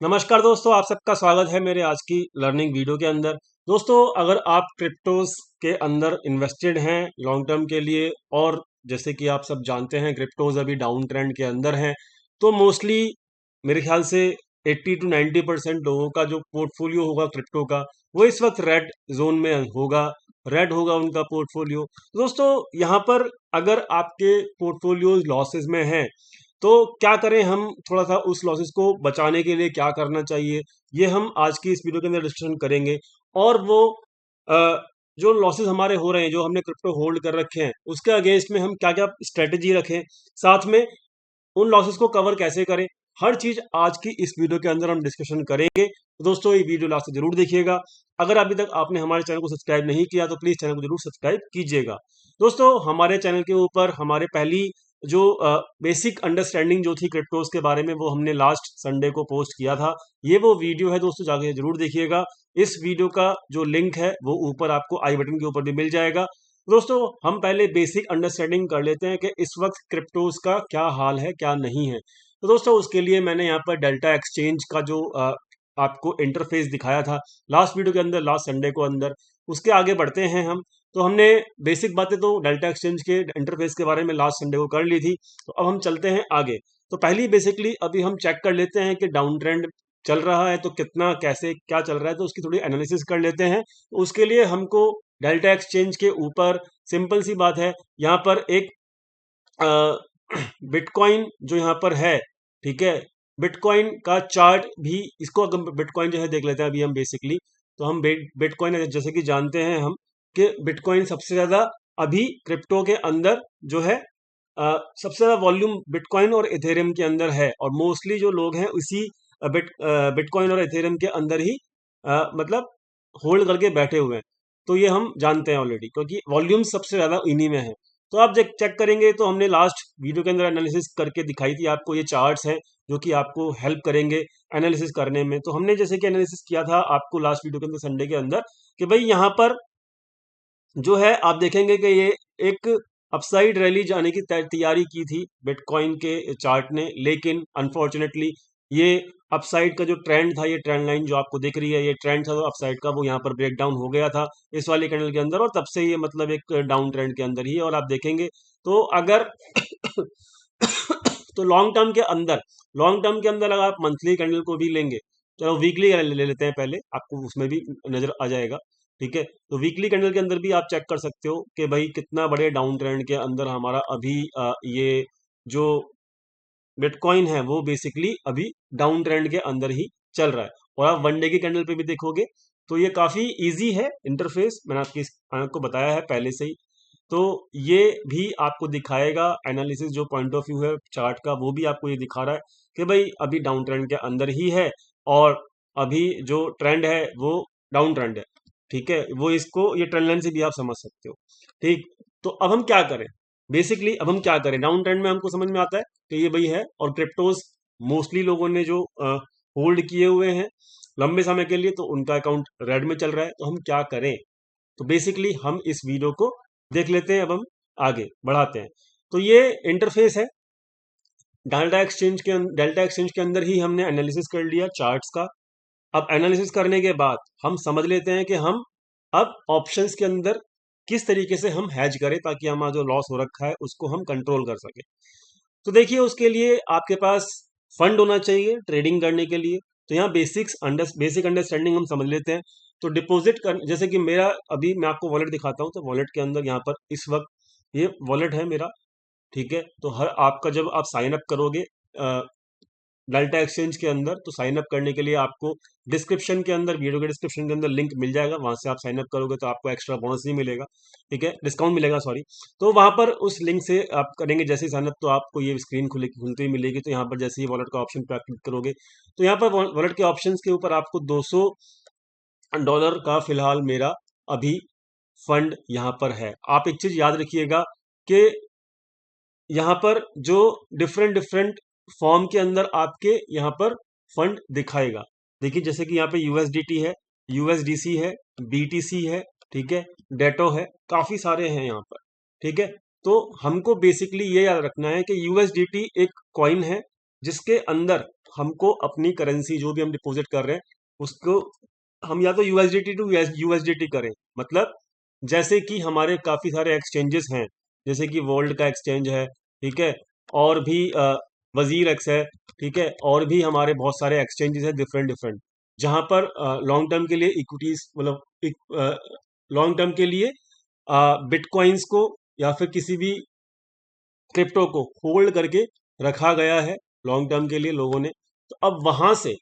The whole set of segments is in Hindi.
नमस्कार दोस्तों, आप सबका स्वागत है मेरे आज की लर्निंग वीडियो के अंदर। दोस्तों, अगर आप क्रिप्टोस के अंदर इन्वेस्टेड हैं लॉन्ग टर्म के लिए, और जैसे कि आप सब जानते हैं क्रिप्टोस अभी डाउन ट्रेंड के अंदर हैं, तो मोस्टली मेरे ख्याल से 80 टू 90% लोगों का जो पोर्टफोलियो होगा क्रिप्टो का, वो इस वक्त रेड जोन में होगा। रेड होगा उनका पोर्टफोलियो। दोस्तों, यहाँ पर अगर आपके पोर्टफोलियोज लॉसेस में हैं, तो क्या करें हम, थोड़ा सा उस लॉसेस को बचाने के लिए क्या करना चाहिए, ये हम आज की इस वीडियो के अंदर डिस्कशन करेंगे। और वो अ, जो लॉसेस हमारे हो रहे हैं, जो हमने क्रिप्टो होल्ड कर रखे हैं, उसके अगेंस्ट में हम क्या क्या स्ट्रेटेजी रखें, साथ में उन लॉसेस को कवर कैसे करें, हर चीज आज की इस वीडियो के अंदर हम डिस्कशन करेंगे। तो दोस्तों, ये वीडियो लास्ट तक जरूर देखिएगा। अगर अभी तक आपने हमारे चैनल को सब्सक्राइब नहीं किया तो प्लीज चैनल को जरूर सब्सक्राइब कीजिएगा। दोस्तों, हमारे चैनल के ऊपर हमारे पहली जो बेसिक अंडरस्टैंडिंग जो थी क्रिप्टोज के बारे में, वो हमने लास्ट संडे को पोस्ट किया था। ये वो वीडियो है दोस्तों, जाके जरूर देखिएगा। इस वीडियो का जो लिंक है वो ऊपर आपको आई बटन के ऊपर भी मिल जाएगा। दोस्तों, हम पहले बेसिक अंडरस्टैंडिंग कर लेते हैं कि इस वक्त क्रिप्टोज का क्या हाल है, क्या नहीं है। तो दोस्तों, उसके लिए मैंने यहाँ पर डेल्टा एक्सचेंज का जो आपको इंटरफेस दिखाया था लास्ट वीडियो के अंदर, लास्ट संडे को अंदर, उसके आगे बढ़ते हैं हम। तो हमने बेसिक बातें तो डेल्टा एक्सचेंज के इंटरफेस के बारे में लास्ट संडे को कर ली थी। तो अब हम चलते हैं आगे। तो पहली बेसिकली अभी हम चेक कर लेते हैं कि डाउन ट्रेंड चल रहा है तो कितना, कैसे, क्या चल रहा है, तो उसकी थोड़ी एनालिसिस कर लेते हैं। तो उसके लिए हमको डेल्टा एक्सचेंज के ऊपर सिंपल सी बात है, यहाँ पर एक बिटकॉइन जो यहाँ पर है, ठीक है, बिटकॉइन का चार्ट भी, इसको अगर बिटकॉइन जो है देख लेते हैं अभी हम बेसिकली। तो हम बिटकॉइन जैसे कि जानते हैं हम कि बिटकॉइन सबसे ज्यादा अभी क्रिप्टो के अंदर जो है सबसे ज्यादा वॉल्यूम बिटकॉइन और इथेरियम के अंदर है, और मोस्टली जो लोग हैं उसी बिटकॉइन और इथेरियम के अंदर ही मतलब होल्ड करके बैठे हुए हैं। तो ये हम जानते हैं ऑलरेडी, क्योंकि वॉल्यूम सबसे ज्यादा इन्हीं में है। तो आप जब चेक करेंगे तो हमने लास्ट वीडियो के अंदर एनालिसिस करके दिखाई थी आपको, ये चार्ट्स हैं जो कि आपको हेल्प करेंगे एनालिसिस करने में। तो हमने जैसे कि एनालिसिस किया था आपको लास्ट वीडियो के अंदर संडे के अंदर, कि भाई यहाँ पर जो है आप देखेंगे कि ये एक अपसाइड रैली जाने की तैयारी की थी बिटकॉइन के चार्ट ने, लेकिन अनफॉर्चुनेटली ये अपसाइड का जो ट्रेंड था, ये ट्रेंड लाइन जो आपको दिख रही है, ये ट्रेंड था तो अपसाइड का, वो यहाँ पर ब्रेक डाउन हो गया था इस वाले कैंडल के अंदर, और तब से ये मतलब एक डाउन ट्रेंड के अंदर ही है। और आप देखेंगे तो अगर तो लॉन्ग टर्म के अंदर अगर आप मंथली कैंडल को भी लेंगे, चलो वीकली ले लेते हैं पहले, आपको उसमें भी नजर आ जाएगा। ठीक है, तो वीकली कैंडल के अंदर भी आप चेक कर सकते हो कि भाई कितना बड़े डाउन ट्रेंड के अंदर हमारा अभी ये जो बिटकॉइन है वो बेसिकली अभी डाउन ट्रेंड के अंदर ही चल रहा है। और आप वन डे की कैंडल पे भी देखोगे तो ये काफी इजी है इंटरफेस, मैंने आपको बताया है पहले से ही। तो ये भी आपको दिखाएगा एनालिसिस, जो पॉइंट ऑफ व्यू है चार्ट का, वो भी आपको ये दिखा रहा है कि भाई अभी डाउन ट्रेंड के अंदर ही है, और अभी जो ट्रेंड है वो डाउन ट्रेंड है। ठीक है, वो इसको ये ट्रेंड लाइन से भी आप समझ सकते हो। ठीक, तो अब हम क्या करें, बेसिकली अब हम क्या करें, डाउन ट्रेंड में हमको समझ में आता है कि ये भाई है, और क्रिप्टोज मोस्टली लोगों ने जो होल्ड किए हुए हैं लंबे समय के लिए, तो उनका अकाउंट रेड में चल रहा है। तो हम क्या करें, तो बेसिकली हम इस वीडियो को देख लेते हैं। अब हम आगे बढ़ाते हैं। तो ये इंटरफेस है डेल्टा एक्सचेंज के अंदर ही हमने एनालिसिस कर लिया चार्ट्स का। अब एनालिसिस करने के बाद हम समझ लेते हैं कि हम अब ऑप्शंस के अंदर किस तरीके से हम हैज करें, ताकि हमारा जो लॉस हो रखा है उसको हम कंट्रोल कर सकें। तो देखिए, उसके लिए आपके पास फंड होना चाहिए ट्रेडिंग करने के लिए। तो यहाँ बेसिक अंडरस्टैंडिंग हम समझ लेते हैं। तो डिपॉजिट कर, जैसे कि मेरा अभी मैं आपको वॉलेट दिखाता हूँ, तो वॉलेट के अंदर यहाँ पर इस वक्त ये वॉलेट है मेरा। ठीक है, तो हर आपका जब आप साइन अप करोगे डेल्टा एक्सचेंज के अंदर, तो साइन अप करने के लिए आपको डिस्क्रिप्शन के अंदर, वीडियो के डिस्क्रिप्शन के अंदर लिंक मिल जाएगा, वहां से आप साइन अप करोगे तो आपको एक्स्ट्रा बोनस ही मिलेगा। ठीक है, डिस्काउंट मिलेगा, सॉरी। तो वहां पर उस लिंक से आप करेंगे जैसे ही साइन अप, तो आपको ये स्क्रीन खुलती हुई मिलेगी। तो यहाँ पर जैसे ही वॉलेट का ऑप्शन पर क्लिक करोगे, तो यहाँ पर वॉलेट के ऑप्शन के ऊपर आपको $200 का फिलहाल मेरा अभी फंड यहाँ पर है। आप एक चीज याद रखिएगा कि यहाँ पर जो डिफरेंट डिफरेंट फॉर्म के अंदर आपके यहाँ पर फंड दिखाएगा। देखिए, जैसे कि यहाँ पे यूएसडीटी है, यूएसडीसी है, बीटीसी है, ठीक है, डेटो है, काफी सारे हैं यहाँ पर। ठीक है, तो हमको बेसिकली ये याद रखना है कि यूएसडीटी एक कॉइन है जिसके अंदर हमको अपनी करेंसी जो भी हम डिपॉजिट कर रहे हैं उसको हम या तो यूएसडीटी टू यूएसडीटी करें। मतलब जैसे कि हमारे काफी सारे एक्सचेंजेस हैं, जैसे कि वर्ल्ड का एक्सचेंज है, ठीक है, और भी वजीर एक्स है, ठीक है, और भी हमारे बहुत सारे एक्सचेंजेस हैं डिफरेंट डिफरेंट, जहां पर लॉन्ग टर्म के लिए इक्विटीज मतलब लॉन्ग टर्म के लिए बिटकॉइंस को या फिर किसी भी क्रिप्टो को होल्ड करके रखा गया है लॉन्ग टर्म के लिए लोगों ने। तो अब वहां से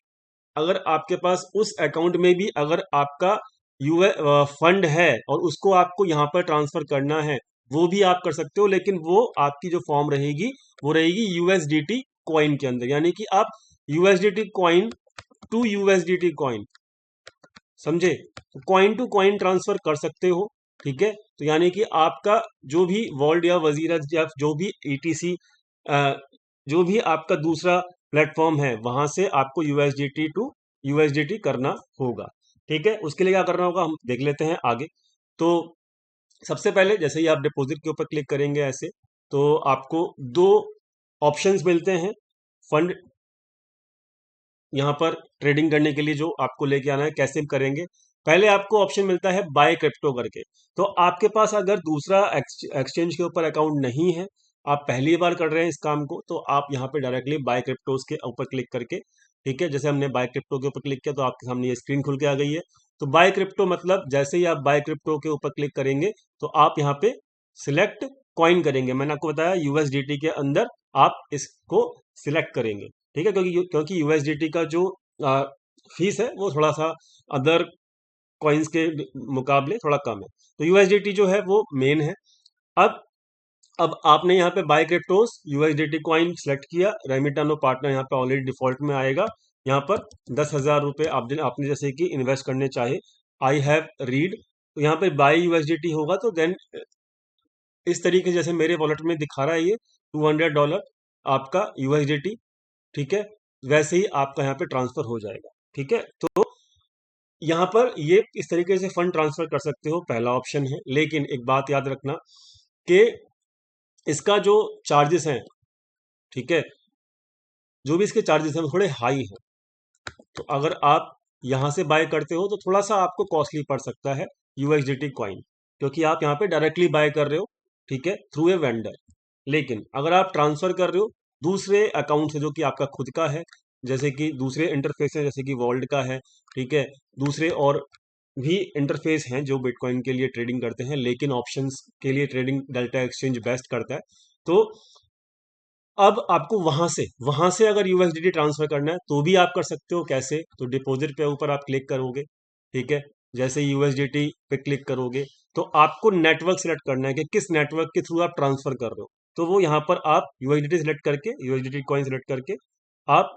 अगर आपके पास उस अकाउंट में भी अगर आपका यूए फंड है और उसको आपको यहाँ पर ट्रांसफर करना है, वो भी आप कर सकते हो, लेकिन वो आपकी जो फॉर्म रहेगी वो रहेगी यूएसडीटी कॉइन के अंदर, यानी कि आप USDT coin to USDT coin, समझे, तो कॉइन टू कॉइन ट्रांसफर कर सकते हो, ठीक है। तो यानी कि आपका जो भी वॉल्ट या वजीरत या जो भी ईटीसी जो भी आपका दूसरा प्लेटफॉर्म है वहां से आपको यूएसडीटी टू यूएसडीटी करना होगा, ठीक है। उसके लिए क्या करना होगा हम देख लेते हैं आगे। तो सबसे पहले जैसे ही आप डिपॉजिट के ऊपर क्लिक करेंगे ऐसे, तो आपको दो ऑप्शंस मिलते हैं फंड यहाँ पर ट्रेडिंग करने के लिए, जो आपको लेके आना है कैसे करेंगे। पहले आपको ऑप्शन मिलता है बाय क्रिप्टो करके। तो आपके पास अगर दूसरा एक्सचेंज के ऊपर अकाउंट नहीं है, आप पहली बार कर रहे हैं इस काम को, तो आप यहाँ पे डायरेक्टली बाय क्रिप्टोज के ऊपर क्लिक करके, ठीक है, जैसे हमने बाय क्रिप्टो के ऊपर क्लिक किया तो आपके सामने ये स्क्रीन खुल के आ गई है। तो बाय क्रिप्टो मतलब जैसे ही आप बाय क्रिप्टो के ऊपर क्लिक करेंगे तो आप यहाँ पे सिलेक्ट कॉइन करेंगे। मैंने आपको बताया यूएसडीटी के अंदर आप इसको सिलेक्ट करेंगे, ठीक है, क्योंकि यूएसडीटी का जो फीस है वो थोड़ा सा अदर कॉइन्स के मुकाबले थोड़ा कम है। तो यूएसडीटी जो है वो मेन है। अब अब आपने यहाँ पे buy cryptos USDT coin select किया, रेमिटानो पार्टनर यहाँ पे ऑलरेडी डिफॉल्ट में आएगा। यहाँ पर 10,000 रुपये आपने जैसे कि इन्वेस्ट करने चाहे, आई हैव रीड, तो यहाँ पे बाय यूएसडीटी होगा तो देन इस तरीके जैसे मेरे वॉलेट में दिखा रहा है ये $200 आपका यूएसडीटी, ठीक है, वैसे ही आपका यहाँ पे ट्रांसफर हो जाएगा, ठीक है। तो यहाँ पर ये इस तरीके से फंड ट्रांसफर कर सकते हो, पहला ऑप्शन है। लेकिन एक बात याद रखना कि इसका जो चार्जेस हैं, ठीक है, जो भी इसके चार्जेस हैं वो थोड़े हाई हैं। तो अगर आप यहाँ से बाय करते हो तो थोड़ा सा आपको कॉस्टली पड़ सकता है यूएसडीटी कॉइन, क्योंकि आप यहाँ पे डायरेक्टली बाय कर रहे हो, ठीक है, थ्रू ए वेंडर। लेकिन अगर आप ट्रांसफर कर रहे हो दूसरे अकाउंट से जो कि आपका खुद का है, जैसे कि दूसरे इंटरफेस है, जैसे कि वॉल्ट का है, ठीक है, दूसरे और भी इंटरफेस हैं जो बिटकॉइन के लिए ट्रेडिंग करते हैं, लेकिन ऑप्शंस के लिए ट्रेडिंग डेल्टा एक्सचेंज बेस्ट करता है। तो अब आपको वहां से अगर यूएसडीटी ट्रांसफर करना है तो भी आप कर सकते हो। कैसे? तो डिपॉजिट पे ऊपर आप क्लिक करोगे, ठीक है, जैसे यूएसडीटी पे क्लिक करोगे तो आपको नेटवर्क सिलेक्ट करना है कि किस नेटवर्क के थ्रू आप ट्रांसफर कर रहे हो। तो वो यहाँ पर आप यूएसडीटी सिलेक्ट करके, यूएसडीटी कॉइन सिलेक्ट करके आप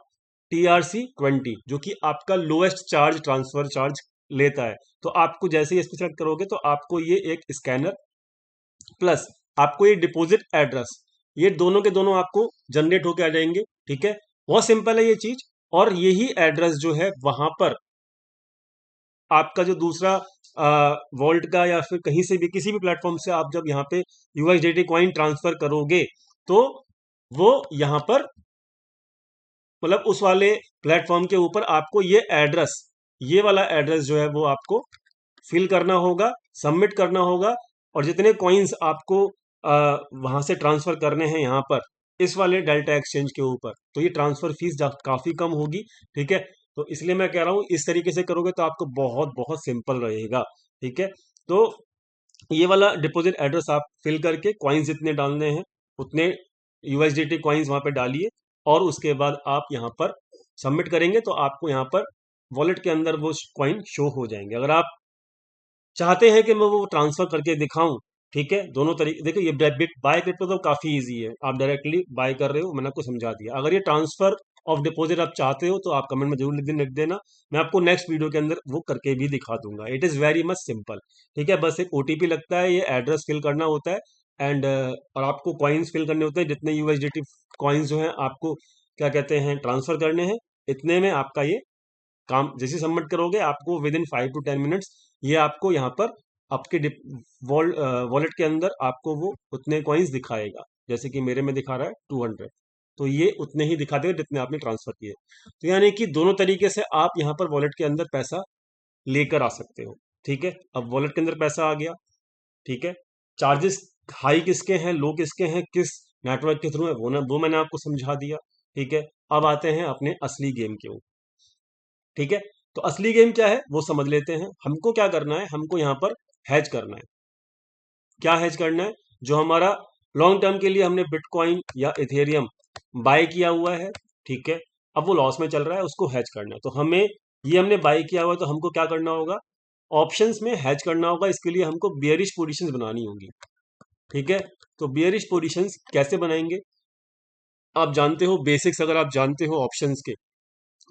TRC20 जो कि आपका लोएस्ट चार्ज ट्रांसफर चार्ज लेता है, तो आपको जैसे ही इस पे सेलेक्ट करोगे तो आपको ये एक स्कैनर प्लस आपको ये डिपॉजिट एड्रेस, ये दोनों के दोनों आपको जनरेट होके आ जाएंगे, ठीक है। बहुत सिंपल है ये चीज। और यही एड्रेस जो है वहां पर आपका जो दूसरा वॉल्ट का या फिर कहीं से भी किसी भी प्लेटफॉर्म से आप जब यहाँ पे यूएसडीटी कॉइन ट्रांसफर करोगे तो वो यहाँ पर मतलब उस वाले प्लेटफॉर्म के ऊपर आपको ये एड्रेस, ये वाला एड्रेस जो है वो आपको फिल करना होगा, सबमिट करना होगा। और जितने कॉइन्स आपको वहां से ट्रांसफर करने हैं यहाँ पर इस वाले डेल्टा एक्सचेंज के ऊपर, तो ये ट्रांसफर फीस काफी कम होगी, ठीक है। तो इसलिए मैं कह रहा हूँ इस तरीके से करोगे तो आपको बहुत बहुत सिंपल रहेगा, ठीक है। तो ये वाला डिपॉजिट एड्रेस आप फिल करके कॉइन्स जितने डालने हैं उतने यूएसडीटी कॉइन्स वहां पे डालिए और उसके बाद आप यहाँ पर सबमिट करेंगे तो आपको यहाँ पर वॉलेट के अंदर वो कॉइन शो हो जाएंगे। अगर आप चाहते हैं कि मैं वो ट्रांसफर करके दिखाऊं, ठीक है, दोनों तरीके देखो, ये बाय क्रिप्टो तो काफी इजी है, आप डायरेक्टली बाय कर रहे हो, मैंने आपको समझा दिया। अगर ये ट्रांसफर ऑफ डिपॉजिट आप चाहते हो तो आप कमेंट में जरूर लिख देना, मैं आपको नेक्स्ट वीडियो के अंदर वो करके भी दिखा दूंगा। It is very much simple, ठीक है, बस एक ओटीपी लगता है, ये एड्रेस फिल करना होता है एंड और आपको कॉइन्स फिल करने होते हैं, जितने यूएसडीटी कॉइन्स जो हैं आपको क्या कहते हैं ट्रांसफर करने हैं, इतने में आपका ये काम जैसे सबमिट करोगे आपको विद इन 5 to 10 मिनट्स ये आपको यहाँ पर आपके वॉलेट के अंदर आपको वो उतने कॉइन्स दिखाएगा, जैसे कि मेरे में दिखा रहा है 200। तो ये उतने ही दिखा देगा जितने आपने ट्रांसफर किए। तो यानी कि दोनों तरीके से आप यहाँ पर वॉलेट के अंदर पैसा लेकर आ सकते हो। ठीक है, अब वॉलेट के अंदर पैसा आ गया। ठीक है, चार्जेस हाई किसके हैं, लो किसके हैं, किस नेटवर्क के थ्रू है, वो मैंने आपको समझा दिया। ठीक है, अब आते हैं अपने असली गेम के ऊपर। ठीक है, तो असली गेम क्या है वो समझ लेते हैं। हमको क्या करना है, हमको यहाँ पर हैज करना है। क्या हैज करना है, जो हमारा लॉन्ग टर्म के लिए हमने बिटकॉइन या इथेरियम बाय किया हुआ है। ठीक है, अब वो लॉस में चल रहा है, उसको हैज करना है। तो हमें ये हमने बाय किया हुआ है, तो हमको क्या करना होगा, ऑप्शंस में हैज करना होगा। इसके लिए हमको बियरिश पोजीशंस बनानी होगी। ठीक है, तो बियरिश पोजीशंस कैसे बनाएंगे, आप जानते हो बेसिक्स, अगर आप जानते हो ऑप्शंस के,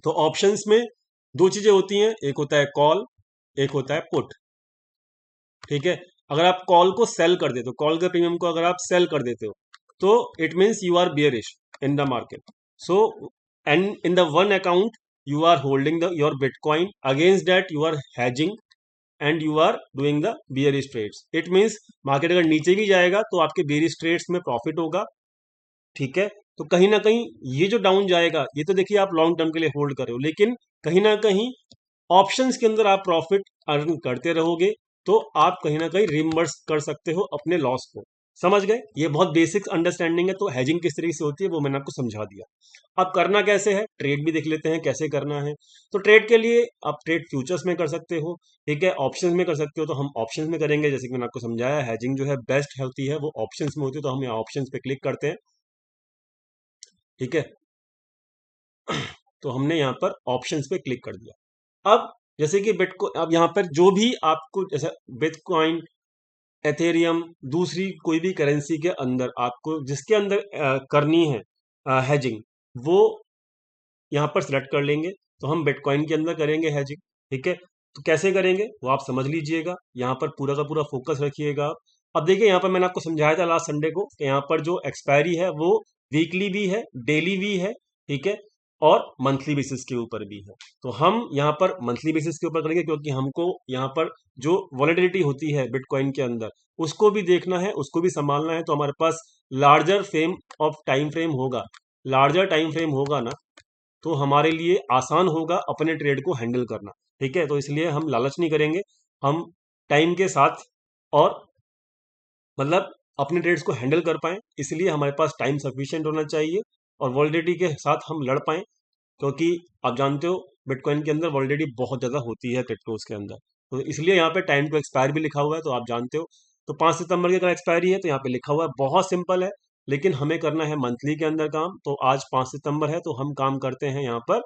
तो ऑप्शंस में दो चीजें होती हैं, एक होता है कॉल, एक होता है पुट। ठीक है, अगर आप कॉल को सेल कर देते हो, कॉल के प्रीमियम को अगर आप सेल कर देते हो, तो it means you are bearish in the market. So and in the one account you are holding the your bitcoin, against that you are hedging and you are doing the bearish trades. It means market अगर नीचे भी जाएगा तो आपके बियरिश ट्रेड्स में प्रॉफिट होगा। ठीक है, तो कहीं ना कहीं ये जो डाउन जाएगा, ये तो देखिए आप लॉन्ग टर्म के लिए होल्ड कर रहे हो, लेकिन कहीं ना कहीं ऑप्शंस के अंदर आप प्रॉफिट अर्न करते रहोगे, तो आप कहीं ना कहीं रिमबर्स कर सकते हो अपने लॉस को। समझ गए, ये बहुत बेसिक अंडरस्टैंडिंग है। तो हेजिंग किस तरीके से होती है वो मैंने आपको समझा दिया। अब करना कैसे है, ट्रेड भी देख लेते हैं कैसे करना है। तो ट्रेड के लिए आप ट्रेड फ्यूचर्स में कर सकते हो। ठीक है, ऑप्शंस में कर सकते हो, तो हम ऑप्शंस में करेंगे। जैसे कि मैंने आपको समझाया, हेजिंग जो है बेस्ट होती है वो ऑप्शंस में होती है, तो हम यहाँ ऑप्शंस पे क्लिक करते हैं। ठीक है, तो हमने यहाँ पर ऑप्शंस पे क्लिक कर दिया। अब जैसे कि बिटकॉइन, अब यहाँ पर जो भी आपको, जैसे बिटकॉइन, एथेरियम, दूसरी कोई भी करेंसी के अंदर आपको जिसके अंदर करनी है हेजिंग, वो यहाँ पर सिलेक्ट कर लेंगे। तो हम बिटकॉइन के अंदर करेंगे हैजिंग। ठीक है, तो कैसे करेंगे वो आप समझ लीजिएगा, यहाँ पर पूरा का पूरा फोकस रखिएगा आप। अब देखिए, यहाँ पर मैंने आपको समझाया था लास्ट संडे को कि यहाँ पर जो एक्सपायरी है वो वीकली भी है, डेली भी है। ठीक है, और मंथली बेसिस के ऊपर भी है। तो हम यहाँ पर मंथली बेसिस के ऊपर करेंगे, क्योंकि हमको यहाँ पर जो वॉलेटिलिटी होती है बिटकॉइन के अंदर, उसको भी देखना है, उसको भी संभालना है। तो हमारे पास larger frame of time frame होगा, लार्जर टाइम फ्रेम होगा ना, तो हमारे लिए आसान होगा अपने ट्रेड को हैंडल करना। ठीक है, तो इसलिए हम लालच नहीं करेंगे, हम टाइम के साथ और मतलब अपने ट्रेड्स को हैंडल कर पाएं, इसलिए हमारे पास टाइम सफिशिएंट होना चाहिए और वॉलिडिटी के साथ हम लड़ पाएं। क्योंकि आप जानते हो बिटकॉइन के अंदर वॉलिडिटी बहुत ज़्यादा होती है क्रिप्टोज के अंदर, तो इसलिए यहाँ पे टाइम टू एक्सपायर भी लिखा हुआ है, तो आप जानते हो। तो 5 सितंबर की अगर एक्सपायरी है तो यहाँ पे लिखा हुआ है, बहुत सिंपल है। लेकिन हमें करना है मंथली के अंदर काम, तो आज 5 सितंबर है, तो हम काम करते हैं यहाँ पर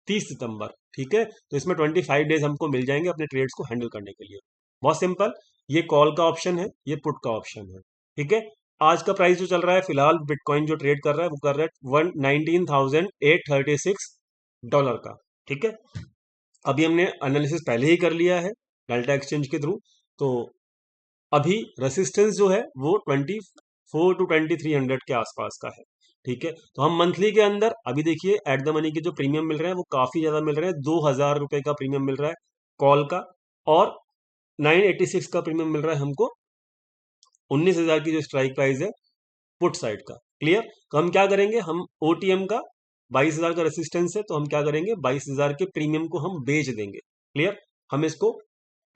30 सितंबर। ठीक है, तो इसमें 25 डेज हमको मिल जाएंगे अपने ट्रेड्स को हैंडल करने के लिए। बहुत सिंपल, ये कॉल का ऑप्शन है, ये पुट का ऑप्शन है। ठीक है, आज का प्राइस जो चल रहा है फिलहाल, बिटकॉइन जो ट्रेड कर रहा है वो कर रहा है $19,836 का। ठीक है, अभी हमने एनालिसिस पहले ही कर लिया है डेल्टा एक्सचेंज के थ्रू। तो अभी रेसिस्टेंस जो है वो 24 to 2300 के आसपास का है। ठीक है, तो हम मंथली के अंदर अभी देखिए एट द मनी के जो प्रीमियम मिल रहे हैं वो काफी ज्यादा मिल रहे हैं। 2000 रुपए का प्रीमियम मिल रहा है कॉल का, और 986 का प्रीमियम मिल रहा है हमको 19,000 की जो स्ट्राइक प्राइस है पुट साइड का। क्लियर, तो हम क्या करेंगे, हम ओटीएम का 22,000 का रेसिस्टेंस है, तो हम क्या करेंगे 22,000 के प्रीमियम को हम बेच देंगे। क्लियर, हम इसको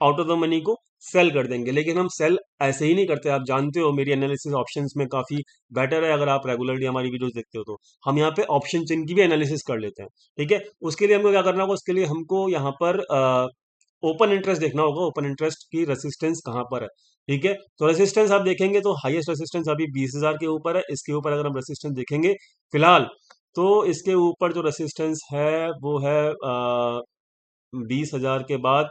आउट ऑफ द मनी को सेल कर देंगे। लेकिन हम सेल ऐसे ही नहीं करते, आप जानते हो मेरी एनालिसिस ऑप्शंस में काफी बेटर है। अगर आप रेगुलरली हमारी वीडियोस देखते हो तो हम यहाँ पे ऑप्शन चेन की भी एनालिसिस कर लेते हैं। ठीक है, उसके लिए हमको क्या करना होगा, उसके लिए हमको यहाँ पर ओपन इंटरेस्ट देखना होगा, ओपन इंटरेस्ट की रेसिस्टेंस कहाँ पर है। ठीक है, तो रेसिस्टेंस आप देखेंगे तो हाईएस्ट रेसिस्टेंस अभी 20,000 के ऊपर है। इसके ऊपर अगर हम रेसिस्टेंस देखेंगे फिलहाल, तो इसके ऊपर जो रेसिस्टेंस है वो है 20,000 के बाद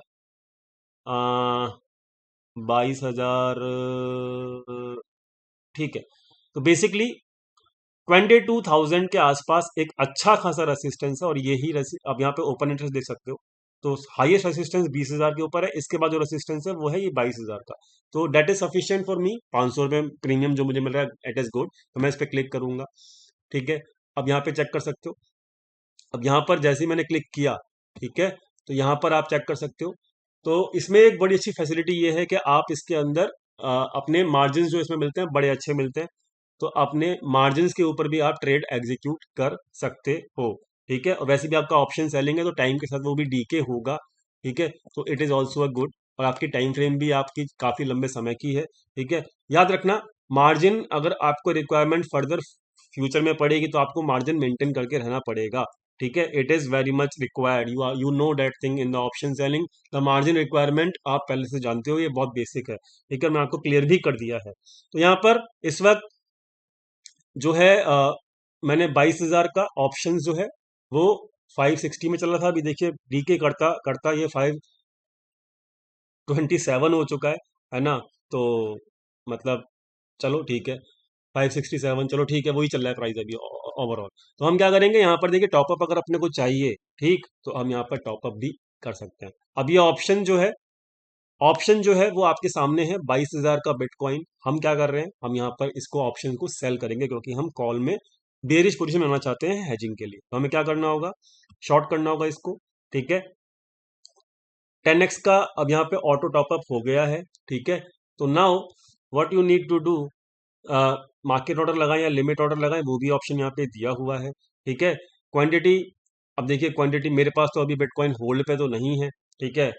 22,000। ठीक है, तो बेसिकली 22,000 के आसपास एक अच्छा खासा रेसिस्टेंस है, और यही अब यहाँ पे ओपन इंटरेस्ट देख सकते हो। तो हाईएस्ट रेसिस्टेंस 20,000 के ऊपर है, इसके बाद जो रेसिस्टेंस है वो है ये 22,000 का। तो that is sufficient for me, 500 रुपये प्रीमियम जो मुझे मिल रहा है, इट इज गुड। तो मैं इस पर क्लिक करूंगा। ठीक है, अब यहाँ पे चेक कर सकते हो, अब यहाँ पर जैसे ही मैंने क्लिक किया, ठीक है, तो यहाँ पर आप चेक कर सकते हो। तो इसमें एक बड़ी अच्छी फैसिलिटी ये है कि आप इसके अंदर अपने मार्जिन जो इसमें मिलते हैं बड़े अच्छे मिलते हैं। तो अपने मार्जिन के ऊपर भी आप ट्रेड एग्जीक्यूट कर सकते हो। ठीक है, और वैसे भी आपका ऑप्शन सेलिंग है तो टाइम के साथ वो भी डीके होगा। ठीक है, तो it is also a good, और आपकी टाइम फ्रेम भी आपकी काफी लंबे समय की है। ठीक है, याद रखना मार्जिन अगर आपको रिक्वायरमेंट फर्दर फ्यूचर में पड़ेगी तो आपको मार्जिन मेंटेन करके रहना पड़ेगा। ठीक है, it is very much required, you know that thing in the option selling. The margin requirement आप पहले से जानते हो, ये बहुत बेसिक है। ठीक है, मैं आपको क्लियर भी कर दिया है। तो यहाँ पर इस वक्त जो है मैंने 22,000 का ऑप्शन जो है वो 560 में चल रहा था। अभी देखिए डीके करता करता ये 527 हो चुका है ना। तो मतलब चलो ठीक है, 567, चलो ठीक है, वही चल रहा है प्राइस अभी ओवरऑल। तो हम क्या करेंगे यहाँ पर, देखिए टॉपअप अगर अपने को चाहिए, ठीक, तो हम यहाँ पर टॉपअप भी कर सकते हैं। अब ये ऑप्शन जो है वो आपके सामने है, 22,000 का बिटकॉइन। हम क्या कर रहे हैं, हम यहाँ पर इसको ऑप्शन को सेल करेंगे क्योंकि हम कॉल में बेरिश पोजीशन बनाना चाहते हैं हेजिंग के लिए। तो हमें क्या करना होगा, शॉर्ट करना होगा इसको। ठीक है, 10x का अब यहाँ पे ऑटो टॉपअप हो गया है। ठीक है, तो now what you need to do, market order लगाएं या लिमिट ऑर्डर लगाएं, वो भी ऑप्शन यहाँ पे दिया हुआ है। ठीक है, क्वांटिटी, अब देखिए क्वांटिटी मेरे पास तो अभी बिटकॉइन होल्ड पे तो नहीं है। ठीक है,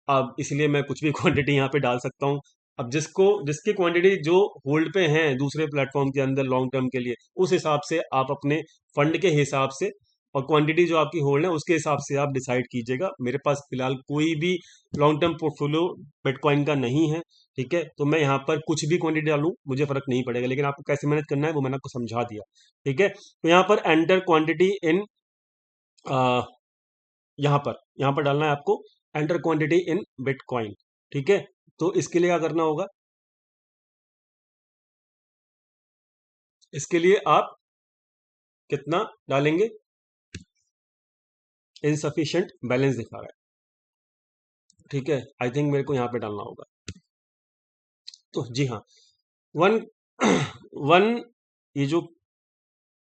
अब इसलिए मैं कुछ भी क्वांटिटी यहाँ पे डाल सकता हूँ। अब जिसकी क्वांटिटी जो होल्ड पे हैं दूसरे प्लेटफॉर्म के अंदर लॉन्ग टर्म के लिए, उस हिसाब से आप अपने फंड के हिसाब से और क्वांटिटी जो आपकी होल्ड है उसके हिसाब से आप डिसाइड कीजिएगा। मेरे पास फिलहाल कोई भी लॉन्ग टर्म पोर्टफोलियो बिटकॉइन का नहीं है। ठीक है, तो मैं यहाँ पर कुछ भी क्वांटिटी डालूं मुझे फर्क नहीं पड़ेगा, लेकिन आपको कैसे मैनेज करना है वो मैंने आपको समझा दिया। ठीक है, तो यहाँ पर एंटर क्वांटिटी इन, यहाँ पर डालना है आपको एंटर क्वांटिटी इन बिटकॉइन। ठीक है, तो इसके लिए क्या करना होगा, इसके लिए आप कितना डालेंगे, इनसफिशिएंट बैलेंस दिखा रहा है। ठीक है, आई थिंक मेरे को यहाँ पे डालना होगा। तो जी हाँ, वन वन ये जो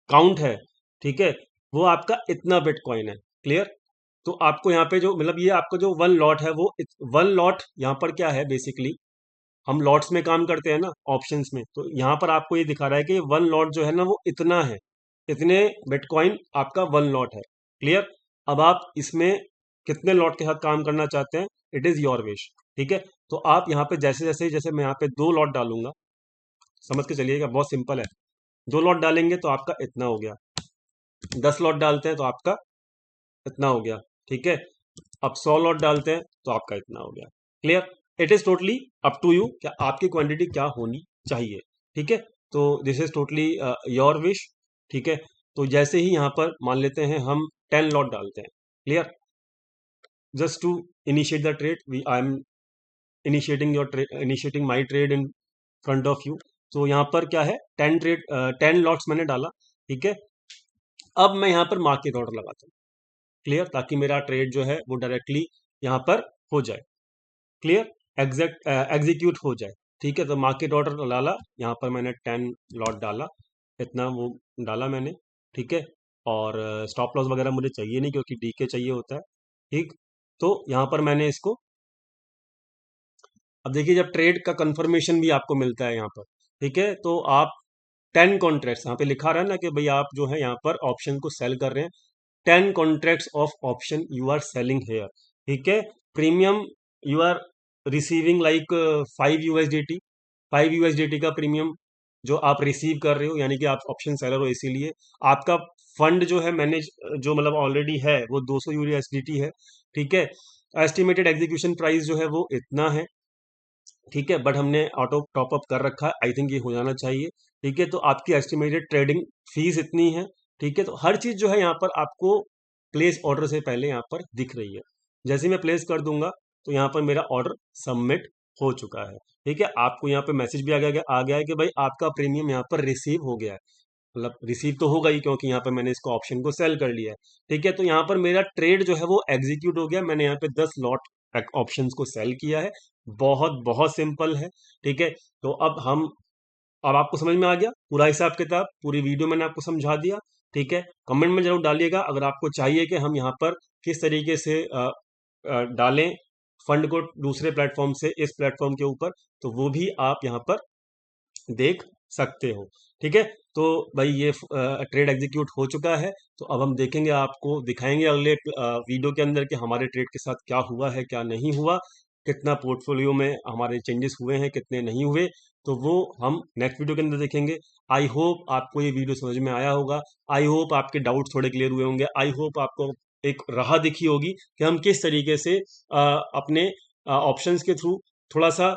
काउंट है, ठीक है, वो आपका इतना बिटकॉइन है। क्लियर, तो आपको यहाँ पे जो मतलब ये आपका जो वन लॉट है वो वन लॉट यहाँ पर क्या है, बेसिकली हम लॉट्स में काम करते हैं ना ऑप्शंस में, तो यहाँ पर आपको ये दिखा रहा है कि वन लॉट जो है ना वो इतना है, इतने बिटकॉइन आपका वन लॉट है। क्लियर, अब आप इसमें कितने लॉट के साथ काम करना चाहते हैं, इट इज योर विश। ठीक है, तो आप यहाँ पे जैसे जैसे जैसे मैं यहाँ पे 2 लॉट डालूंगा, समझ के चलिएगा, बहुत सिंपल है। 2 लॉट डालेंगे तो आपका इतना हो गया, 10 लॉट डालते हैं तो आपका इतना हो गया। ठीक है, अब 100 लॉट डालते हैं तो आपका इतना हो गया। Clear, it is totally up to you, क्या आपकी क्वांटिटी क्या होनी चाहिए। ठीक है, तो this is totally your wish. ठीक है, तो जैसे ही यहाँ पर मान लेते हैं हम 10 लॉट डालते हैं। Clear, just to initiate the trade, we I am initiating my trade in front of you. तो यहाँ पर क्या है, 10 लॉट्स मैंने डाला। ठीक है, अब मैं यहाँ पर मार्केट ऑर्डर लगाता हूँ। क्लियर, ताकि मेरा ट्रेड जो है वो डायरेक्टली यहाँ पर हो जाए। क्लियर, एग्जीक्यूट हो जाए। ठीक है, तो मार्केट ऑर्डर डाला, यहाँ पर मैंने 10 लॉट डाला, इतना वो डाला मैंने। ठीक है, और स्टॉप लॉस वगैरह मुझे चाहिए नहीं क्योंकि डीके चाहिए होता है। ठीक, तो यहाँ पर मैंने इसको, अब देखिए जब ट्रेड का कंफर्मेशन भी आपको मिलता है यहाँ पर, ठीक है, तो आप 10 कॉन्ट्रैक्ट्स यहाँ पे लिखा रहा है ना कि भाई आप जो है यहाँ पर ऑप्शन को सेल कर रहे हैं, 10 contracts of option you are selling here. ठीक है, premium you are receiving like 5 USDT, 5 USDT का प्रीमियम जो आप रिसीव कर रहे हो, यानी कि आप ऑप्शन सेलर हो, इसीलिए आपका फंड जो है मैनेज, जो मतलब ऑलरेडी है वो 200 USDT है। ठीक है, एस्टिमेटेड एग्जीक्यूशन प्राइस जो है वो इतना है। ठीक है, बट हमने ऑटो टॉप अप कर रखा है, आई थिंक ये हो जाना चाहिए। ठीक है, तो आपकी एस्टिमेटेड ट्रेडिंग फीस इतनी है। ठीक है, तो हर चीज जो है यहाँ पर आपको प्लेस ऑर्डर से पहले यहाँ पर दिख रही है। जैसे ही मैं प्लेस कर दूंगा तो यहाँ पर मेरा ऑर्डर सबमिट हो चुका है। ठीक है, आपको यहाँ पे मैसेज भी आ गया है कि भाई आपका प्रीमियम यहाँ पर रिसीव हो गया है। मतलब रिसीव तो होगा ही क्योंकि यहाँ पर मैंने इसको ऑप्शन को सेल कर लिया है। ठीक है, तो यहाँ पर मेरा ट्रेड जो है वो एग्जीक्यूट हो गया, मैंने यहाँ पे 10 लॉट ऑप्शंस को सेल किया है। बहुत बहुत सिंपल है। ठीक है, तो अब आपको समझ में आ गया पूरा हिसाब किताब, पूरी वीडियो मैंने आपको समझा दिया। ठीक है, कमेंट में जरूर डालिएगा अगर आपको चाहिए कि हम यहाँ पर किस तरीके से डालें फंड को दूसरे प्लेटफॉर्म से इस प्लेटफॉर्म के ऊपर, तो वो भी आप यहाँ पर देख सकते हो। ठीक है, तो भाई ये ट्रेड एग्जीक्यूट हो चुका है। तो अब हम देखेंगे, आपको दिखाएंगे अगले वीडियो के अंदर कि हमारे ट्रेड के साथ क्या हुआ है क्या नहीं हुआ, कितना पोर्टफोलियो में हमारे चेंजेस हुए हैं कितने नहीं हुए। तो वो हम नेक्स्ट वीडियो के अंदर देखेंगे। आई होप आपको ये वीडियो समझ में आया होगा। आई होप आपके डाउट थोड़े क्लियर हुए होंगे। आई होप आपको एक राह दिखी होगी कि हम किस तरीके से अपने ऑप्शंस के थ्रू थोड़ा सा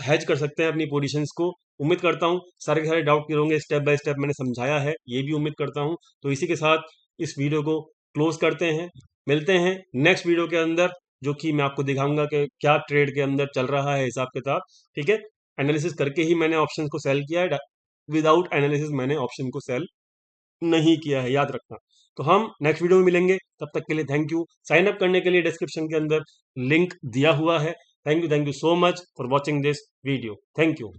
हैज कर सकते हैं अपनी पोजीशंस को। उम्मीद करता हूँ सारे के सारे डाउट क्लियर होंगे, स्टेप बाय स्टेप मैंने समझाया है, ये भी उम्मीद करता हूँ। तो इसी के साथ इस वीडियो को क्लोज करते हैं। मिलते हैं नेक्स्ट वीडियो के अंदर, जो कि मैं आपको दिखाऊंगा कि क्या ट्रेड के अंदर चल रहा है हिसाब किताब। ठीक है, एनालिसिस करके ही मैंने ऑप्शन को सेल किया है, विदाउट एनालिसिस मैंने ऑप्शन को सेल नहीं किया है, याद रखना। तो हम नेक्स्ट वीडियो में मिलेंगे, तब तक के लिए थैंक यू। साइन अप करने के लिए डिस्क्रिप्शन के अंदर लिंक दिया हुआ है। Thank you so much for watching this video. Thank you.